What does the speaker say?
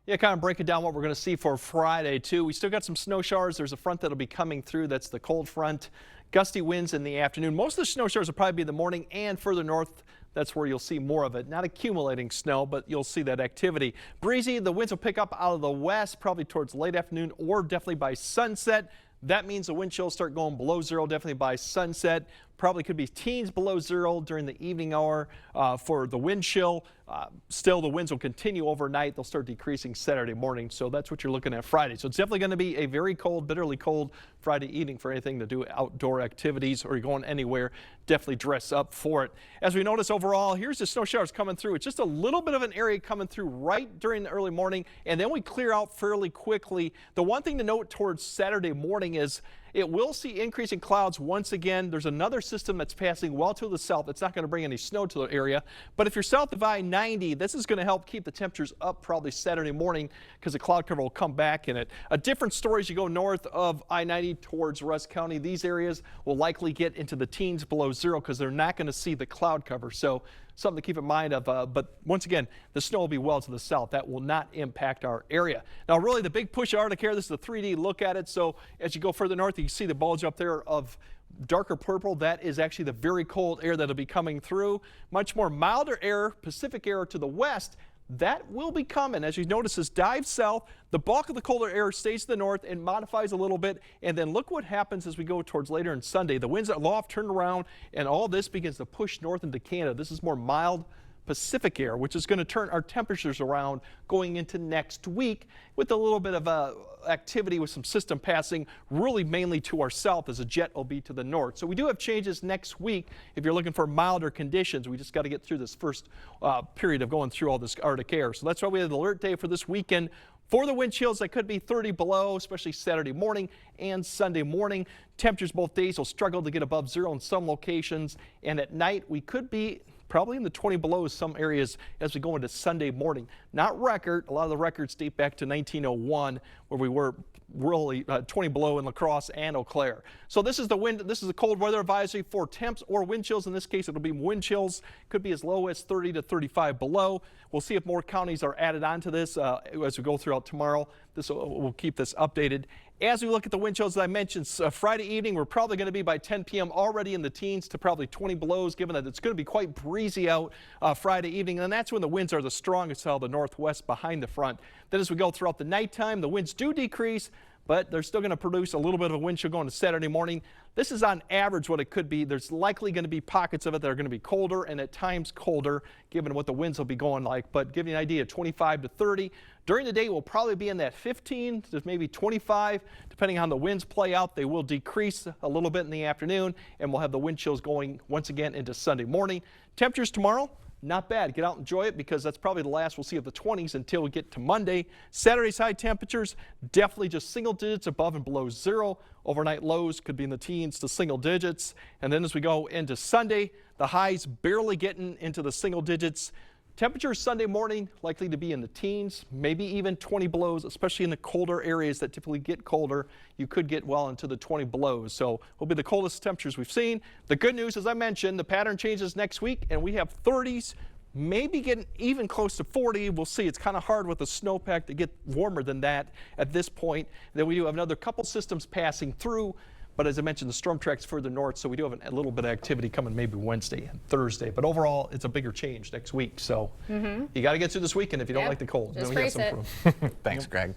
Yeah, kind of breaking down what we're going to see for Friday, too. We still got some snow showers. There's a front that'll be coming through. That's the cold front. Gusty winds in the afternoon. Most of the snow showers will probably be in the morning and further north. That's where you'll see more of it. Not accumulating snow, but you'll see that activity. Breezy, the winds will pick up out of the west, probably towards late afternoon or definitely by sunset. That means the wind chills start going below zero definitely by sunset. Probably could be teens below zero during the evening hour for the wind chill. Still, the winds will continue overnight. They'll start decreasing Saturday morning. So that's what you're looking at Friday. So it's definitely going to be a very cold, bitterly cold Friday evening for anything to do outdoor activities or you're going anywhere. Definitely dress up for it. As we notice overall, here's the snow showers coming through. It's just a little bit of an area coming through right during the early morning, and then we clear out fairly quickly. The one thing to note towards Saturday morning is it will see increasing clouds once again. There's another system that's passing well to the south. It's not going to bring any snow to the area, but if you're south of I-90, this is going to help keep the temperatures up probably Saturday morning because the cloud cover will come back in it. A different story as you go north of I-90 towards Rusk County. These areas will likely get into the teens below zero because they're not going to see the cloud cover. So something to keep in mind of, but once again, the snow will be well to the south. That will not impact our area. Now, really the big push of Arctic air, this is a 3D look at it. So as you go further north, you see the bulge up there of darker purple. That is actually the very cold air that'll be coming through. Much more milder air, Pacific air to the west. That will be coming. As you notice, this dives south. The bulk of the colder air stays to the north and modifies a little bit. And then look what happens as we go towards later on Sunday. The winds at loft turn around and all this begins to push north into Canada. This is more mild Pacific air, which is going to turn our temperatures around going into next week with a little bit of activity with some system passing really mainly to our south as a jet will be to the north. So we do have changes next week if you're looking for milder conditions. We just got to get through this first period of going through all this Arctic air. So that's why we have an alert day for this weekend. For the wind chills that could be 30 below, especially Saturday morning and Sunday morning. Temperatures both days will struggle to get above zero in some locations. And at night, we could be probably in the 20 below some areas as we go into Sunday morning. Not record. A lot of the records date back to 1901 where we were really 20 below in La Crosse and Eau Claire. So this is the wind. This is a cold weather advisory for temps or wind chills. In this case, it'll be wind chills. Could be as low as 30 to 35 below. We'll see if more counties are added onto this as we go throughout tomorrow. We'll keep this updated. As we look at the wind chills, as I mentioned, Friday evening, we're probably going to be by 10 p.m. already in the teens to probably 20 belows, given that it's going to be quite breezy out Friday evening. And that's when the winds are the strongest out of the northwest behind the front. Then as we go throughout the nighttime, the winds do decrease, but they're still going to produce a little bit of a wind chill going to Saturday morning. This is on average what it could be. There's likely going to be pockets of it that are going to be colder and at times colder, given what the winds will be going like. But give you an idea, 25 to 30. During the day, we'll probably be in that 15 to maybe 25. Depending on how the winds play out, they will decrease a little bit in the afternoon, and we'll have the wind chills going once again into Sunday morning. Temperatures tomorrow, not bad. Get out and enjoy it because that's probably the last we'll see of the 20s until we get to Monday. Saturday's high temperatures, definitely just single digits above and below zero. Overnight lows could be in the teens to single digits. And then as we go into Sunday, the highs barely getting into the single digits. Temperatures Sunday morning likely to be in the teens, maybe even 20 belows, especially in the colder areas that typically get colder. You could get well into the 20 belows. So will be the coldest temperatures we've seen. The good news, as I mentioned, the pattern changes next week and we have 30s, maybe getting even close to 40. We'll see. It's kind of hard with the snowpack to get warmer than that at this point. Then we do have another couple systems passing through. But as I mentioned, the storm track's further north, so we do have a little bit of activity coming maybe Wednesday and Thursday. But overall, it's a bigger change next week. So you got to get through this weekend if you don't like the cold. Just brace it. Thanks, Greg.